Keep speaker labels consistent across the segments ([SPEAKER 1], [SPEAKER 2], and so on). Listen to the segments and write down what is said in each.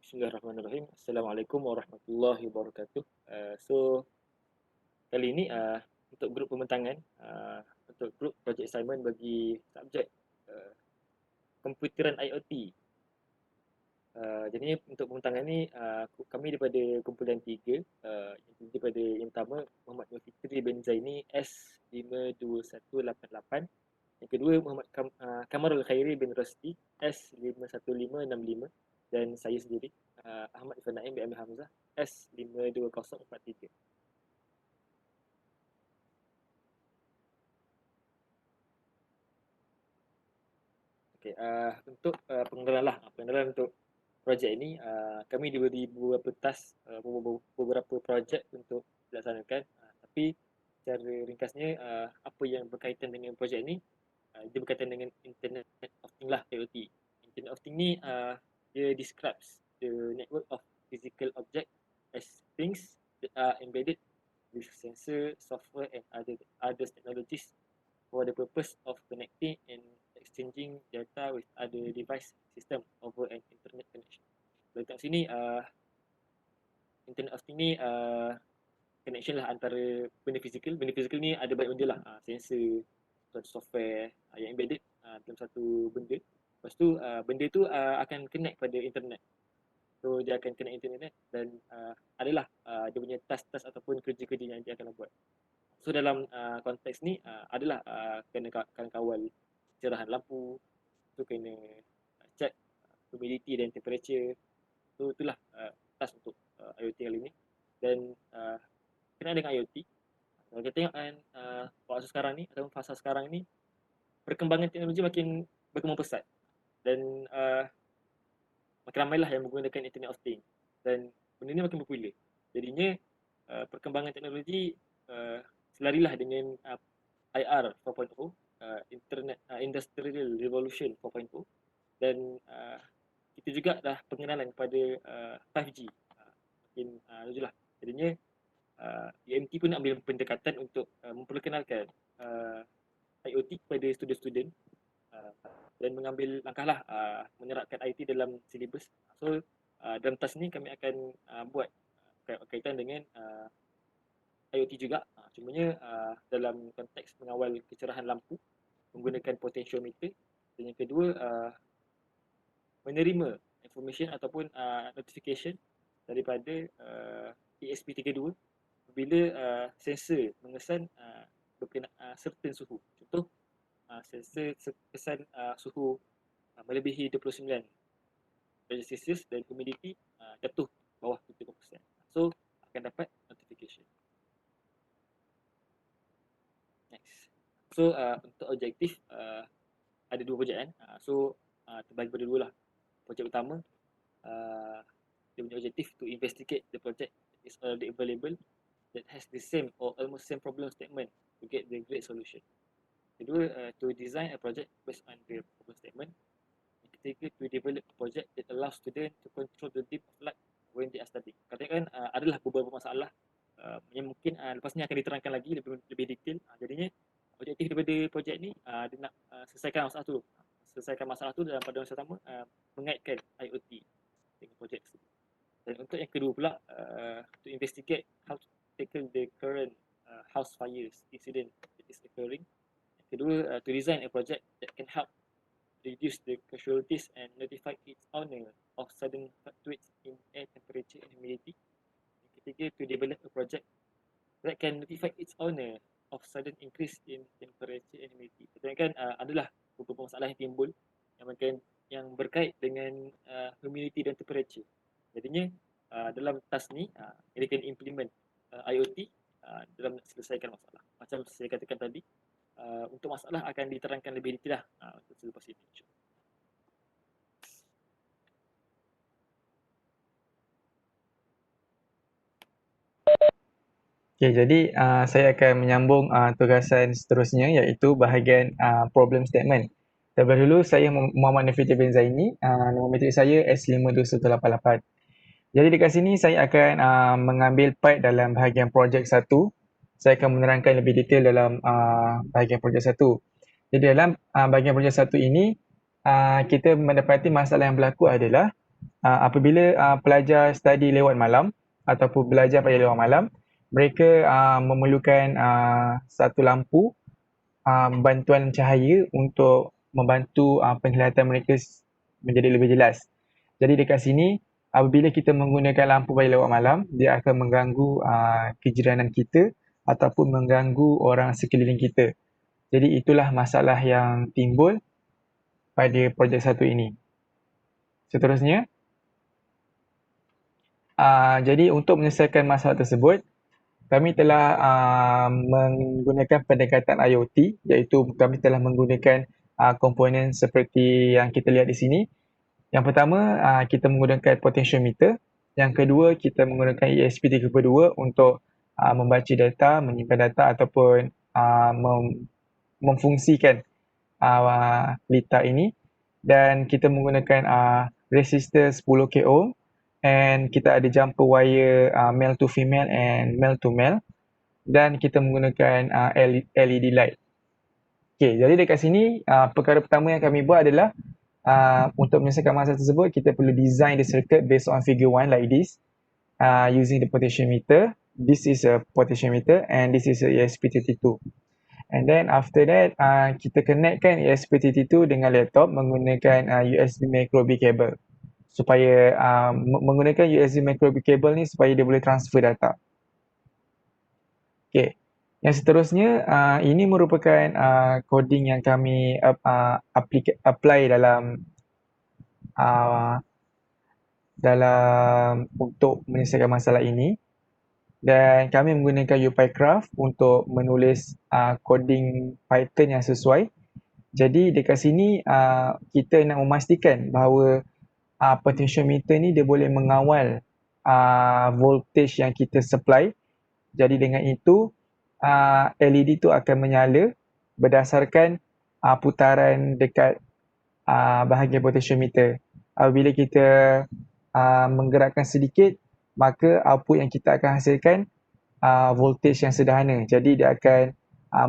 [SPEAKER 1] Bismillahirrahmanirrahim. Assalamualaikum warahmatullahi wabarakatuh. Kali ini untuk grup pembentangan, untuk grup project assignment bagi subjek uh, komputeran IoT. Jadi untuk pembentangan ni kami daripada kumpulan 3, daripada yang pertama Muhammad Nur Fitri bin Zaini S52188, yang kedua Muhammad Kamarul Khairi bin Rasti S51565, dan saya sendiri Ahmad Ifan Naim bin Amir Hamzah S52043. Okay, untuk pengenalan untuk projek ini, kami diberi beberapa task, beberapa projek untuk dilaksanakan. Tapi secara ringkasnya, apa yang berkaitan dengan projek ini, dia berkaitan dengan Internet of Things lah, IoT. Internet of Things ni dia describes the network of physical object as things that are embedded with sensor, software and other technologies for the purpose of connecting and exchanging data with other device system over an internet connection. Kalau tengok sini, Internet of Things ni connection lah antara benda fizikal. Benda fizikal ni ada banyak benda lah, sensor, satu software yang embedded dalam satu benda. Lepas tu benda tu akan connect pada internet. So dia akan connect internet dan adalah dia punya task-task ataupun kerja-kerja yang dia akan buat. So dalam konteks ni adalah kena kawal cerahan lampu, tu kena check humidity dan temperature. So itulah task untuk IoT kali ni. Dan kena dengan IoT, kalau kita tengok kan waktu sekarang ni ataupun fasa sekarang ni, perkembangan teknologi makin berkembang pesat dan makin ramailah yang menggunakan Internet of Things dan benda ni makin popular. Jadinya perkembangan teknologi selarilah dengan IR 4.0, Internet Industrial Revolution 4.0, dan kita juga dah pengenalan kepada 5G makin lajulah. Jadinya UMT pun ambil pendekatan untuk memperkenalkan IoT kepada student-student dan mengambil langkahlah menyerapkan IT dalam silibus. So dalam task ni kami akan buat kaitan dengan IoT juga, cumanya dalam konteks mengawal kecerahan lampu menggunakan potentiometer, dan yang kedua menerima information ataupun notification daripada ESP32 bila sensor mengesan berkenaan certain suhu. Contoh, sensor kesan suhu melebihi 29 darjah Celsius dan humidity jatuh bawah 70%. So akan dapat notification. Next. So untuk objektif ada dua projek kan. So terbagi pada dua lah. Projek utama dia punya objektif to investigate the project that is already available that has the same or almost same problem statement to get the great solution. Kedua, to design a project based on the problem statement. Yang ketiga, to develop a project that allows students to control the dim of light when they are studying. Katanya kan adalah beberapa masalah yang mungkin lepas ni akan diterangkan lagi lebih detail. Jadinya objektif daripada projek ni dia nak selesaikan masalah tu. Selesaikan masalah tu dalam pada masa pertama mengaitkan IoT dengan projek tersebut. Dan untuk yang kedua pula, to investigate how to tackle the current house fires incident that is occurring. Yang kedua, to design a project that can help reduce the casualties and notify its owner of sudden fluctuations in air temperature and humidity. Yang ketiga, to develop a project that can notify its owner of sudden increase in temperature and humidity. Kan adalah beberapa masalah yang timbul yang berkait dengan humidity dan temperature. Jadinya dalam task ni kita kena implement IoT dalam selesaikan masalah. Macam saya katakan tadi, untuk masalah akan diterangkan lebih detail untuk selepas ini.
[SPEAKER 2] Okay, jadi saya akan menyambung tugasan seterusnya, iaitu bahagian problem statement. Terlebih dahulu, saya Muhammad Nafiti bin Zaini, nombor matrik saya S52188. Jadi dekat sini saya akan mengambil part dalam bahagian projek 1. Saya akan menerangkan lebih detail dalam bahagian projek 1. Jadi dalam bahagian projek 1 ini, kita mendapati masalah yang berlaku adalah apabila pelajar study lewat malam ataupun belajar pada lewat malam, mereka memerlukan satu lampu bantuan cahaya untuk membantu penglihatan mereka menjadi lebih jelas. Jadi dekat sini, apabila kita menggunakan lampu pada lewat malam, dia akan mengganggu kejiranan kita ataupun mengganggu orang sekeliling kita. Jadi itulah masalah yang timbul pada projek satu ini. Seterusnya, jadi untuk menyelesaikan masalah tersebut, kami telah menggunakan pendekatan IoT, iaitu kami telah menggunakan komponen seperti yang kita lihat di sini. Yang pertama, kita menggunakan potentiometer. Yang kedua, kita menggunakan ESP32 untuk membaca data, menyimpan data ataupun memfungsikan litar ini. Dan kita menggunakan resistor 10k ohm, and kita ada jumper wire male to female and male to male, dan kita menggunakan LED light. Okay, jadi dekat sini perkara pertama yang kami buat adalah untuk menyelesaikan masalah tersebut, kita perlu design the circuit based on figure 1 like this, using the potentiometer. This is a potentiometer and this is a ESP32. And then after that, kita connectkan ESP32 dengan laptop menggunakan USB micro B cable, supaya menggunakan USB micro B cable ni supaya dia boleh transfer data. Okay. Yang seterusnya, ini merupakan coding yang kami apply dalam untuk menyelesaikan masalah ini, dan kami menggunakan UPyCraft untuk menulis coding Python yang sesuai. Jadi dekat sini kita nak memastikan bahawa potentiometer ni dia boleh mengawal voltage yang kita supply. Jadi dengan itu LED tu akan menyala berdasarkan putaran dekat bahagian potentiometer. Apabila kita menggerakkan sedikit, maka output yang kita akan hasilkan voltage yang sederhana. Jadi dia akan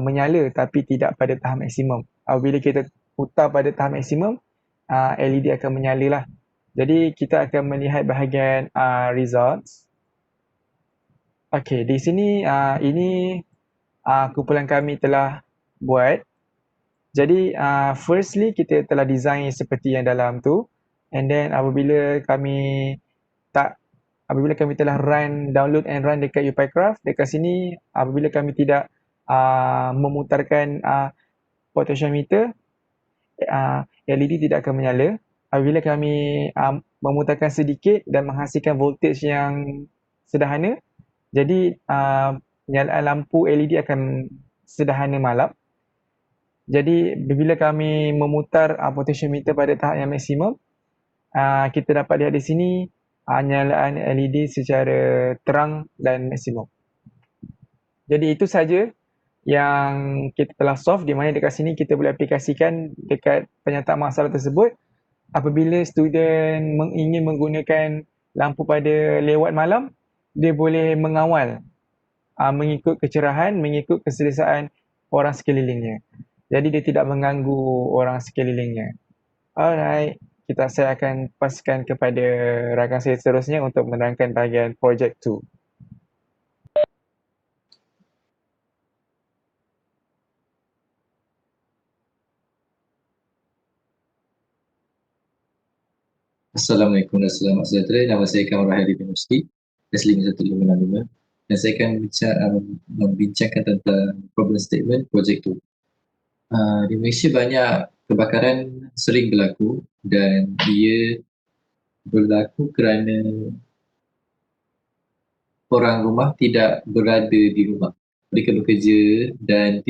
[SPEAKER 2] menyala tapi tidak pada tahap maksimum. Apabila kita putar pada tahap maksimum, LED akan menyala lah. Jadi kita akan melihat bahagian results. Okay, di sini ini kumpulan kami telah buat. Jadi firstly kita telah design seperti yang dalam tu, and then apabila kami telah download and run dekat UPyCraft, dekat sini apabila kami tidak memutarkan potentiometer, LED tidak akan menyala. Apabila kami memutarkan sedikit dan menghasilkan voltage yang sederhana, jadi penyalaan lampu LED akan sederhana malap. Jadi bila kami memutar potentiometer pada tahap yang maksimum, kita dapat lihat di sini penyalaan LED secara terang dan maksimum. Jadi itu saja yang kita telah solve, di mana dekat sini kita boleh aplikasikan dekat penyataan masalah tersebut. Apabila student ingin menggunakan lampu pada lewat malam, dia boleh mengawal mengikut kecerahan, mengikut keselesaan orang sekelilingnya. Jadi dia tidak mengganggu orang sekelilingnya. Alright, saya akan paskan kepada rakan saya seterusnya untuk menerangkan bahagian project 2.
[SPEAKER 3] Assalamualaikum dan selamat sejahtera. Nama saya Kamal Rahadi bin Musti, S5165, dan saya akan membincangkan tentang problem statement project 2. Di Malaysia banyak kebakaran sering berlaku, dan ia berlaku kerana orang rumah tidak berada di rumah. Mereka bekerja, dan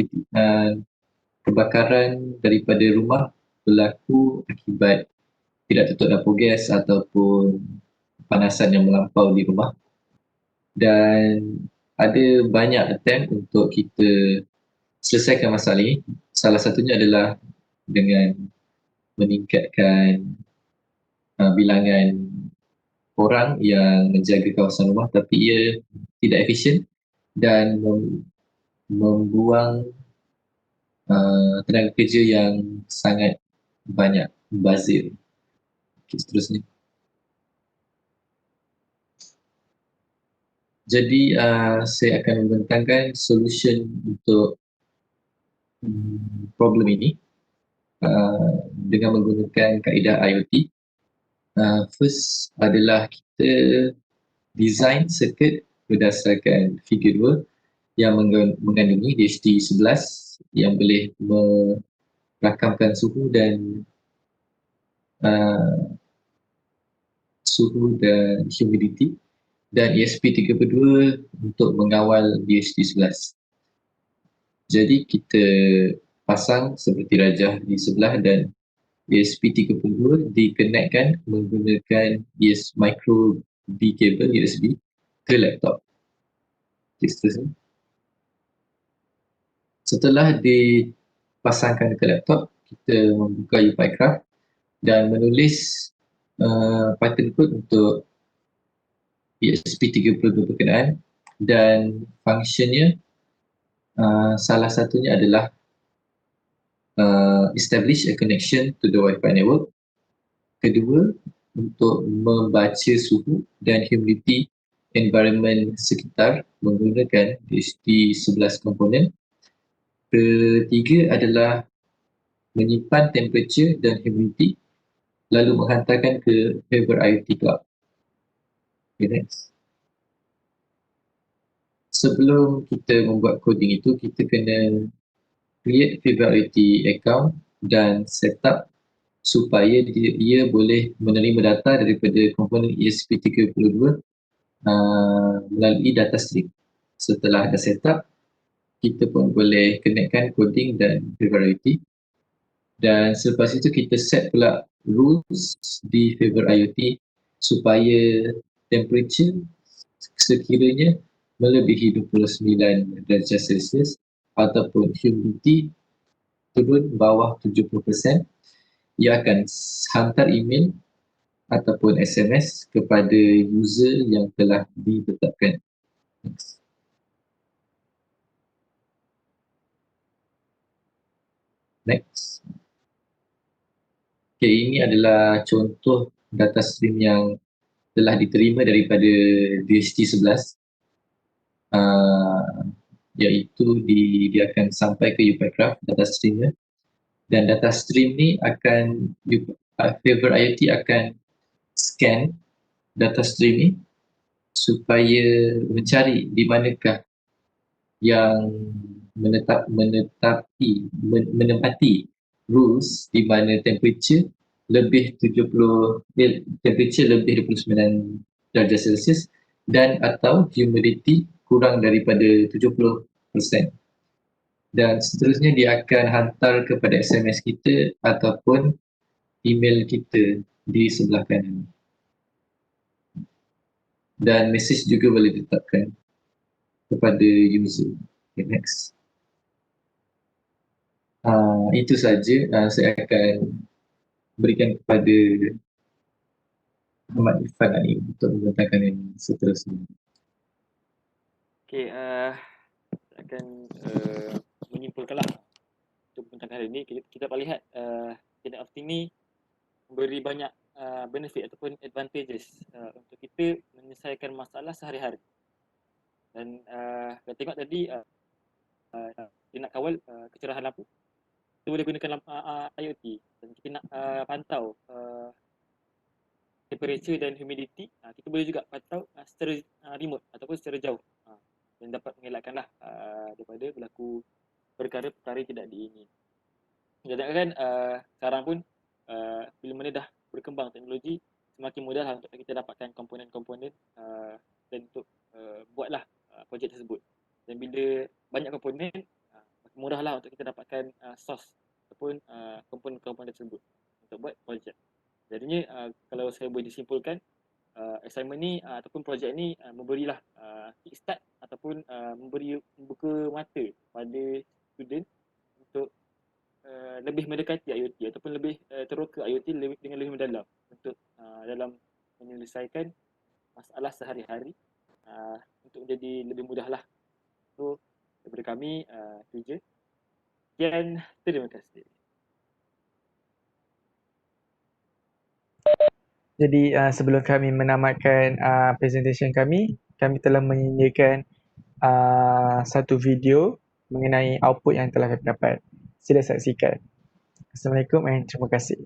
[SPEAKER 3] kebakaran daripada rumah berlaku akibat tidak tutup dapur gas ataupun panasan yang melampau di rumah. Dan ada banyak attempt untuk kita selesaikan masalah ini. Salah satunya adalah dengan meningkatkan bilangan orang yang menjaga kawasan rumah, tapi ia tidak efisien dan membuang tenaga kerja yang sangat banyak, membazir. Okay, seterusnya. Jadi saya akan membentangkan solution untuk problem ini dengan menggunakan kaedah IoT. First adalah kita design circuit berdasarkan figure 2 yang mengandungi DHT11 yang boleh merakamkan suhu dan humidity, dan ESP32 untuk mengawal DHT11. Jadi kita pasang seperti rajah di sebelah dan ESP32 dikonekkan menggunakan micro D cable USB ke laptop. Seterusnya, setelah dipasangkan ke laptop, kita membuka UiPathCraft dan menulis pattern code untuk ESP32 berkenaan, dan functionnya salah satunya adalah establish a connection to the Wi-Fi network. Kedua, untuk membaca suhu dan humidity environment sekitar menggunakan DHT11 komponen. Ketiga adalah menyimpan temperature dan humidity lalu menghantarkan ke Favor IoT Cloud. Okay, next. Sebelum kita membuat coding itu, kita kena create Favor IoT account dan setup supaya ia boleh menerima data daripada komponen ESP32 melalui data stream. Setelah ada setup, kita pun boleh connectkan coding dan Favor IoT. Dan selepas itu kita set pula rules di Favor IoT supaya temperature sekiranya melebihi 29 darjah Celsius ataupun humidity turun bawah 70%, ia akan hantar email ataupun SMS kepada user yang telah ditetapkan. Next. Okay, ini adalah contoh data stream yang telah diterima daripada DHT11, iaitu dia akan sampai ke UiPathCraft data streamnya, dan data stream ni akan Favor IoT akan scan data stream ni supaya mencari di manakah yang menempati rules di mana temperature lebih 29 darjah Celsius dan atau humidity kurang daripada 70%. Dan seterusnya dia akan hantar kepada SMS kita ataupun email kita di sebelah kanan. Dan message juga boleh ditetapkan kepada user. Okay, next. Itu saja saya akan berikan kepada Ahmad Irfan ini untuk membentangkan yang seterusnya.
[SPEAKER 1] Okay, saya akan menyimpulkanlah untuk membentangkan hari ini. Kita dapat lihat Internet of Things ni memberi banyak benefit ataupun advantages untuk kita menyelesaikan masalah sehari-hari. Dan kita tengok tadi kita nak kawal kecerahan lampu, kita boleh gunakan IoT, dan kita nak pantau temperature dan humidity, kita boleh juga pantau secara remote ataupun secara jauh, dan dapat mengelakkanlah daripada berlaku perkara-perkara yang tidak diingini. Kadang-kadang sekarang pun bila mana dah berkembang teknologi, semakin mudah untuk kita dapatkan komponen-komponen dan untuk buatlah projek tersebut. Dan bila banyak komponen, makin mudahlah untuk kita dapatkan source ataupun komponen-komponen tersebut untuk buat projek. Jadinya kalau saya boleh disimpulkan, assignment ni ataupun projek ni memberilah kickstart ataupun memberi membuka mata pada student untuk lebih mendekati IoT ataupun lebih teroka IoT dengan lebih mendalam untuk dalam menyelesaikan masalah sehari-hari untuk menjadi lebih mudahlah. So daripada kami itu je. Sekian, terima kasih.
[SPEAKER 2] Jadi sebelum kami menamatkan presentation kami telah menyediakan satu video mengenai output yang telah kami dapat. Sila saksikan. Assalamualaikum dan terima kasih.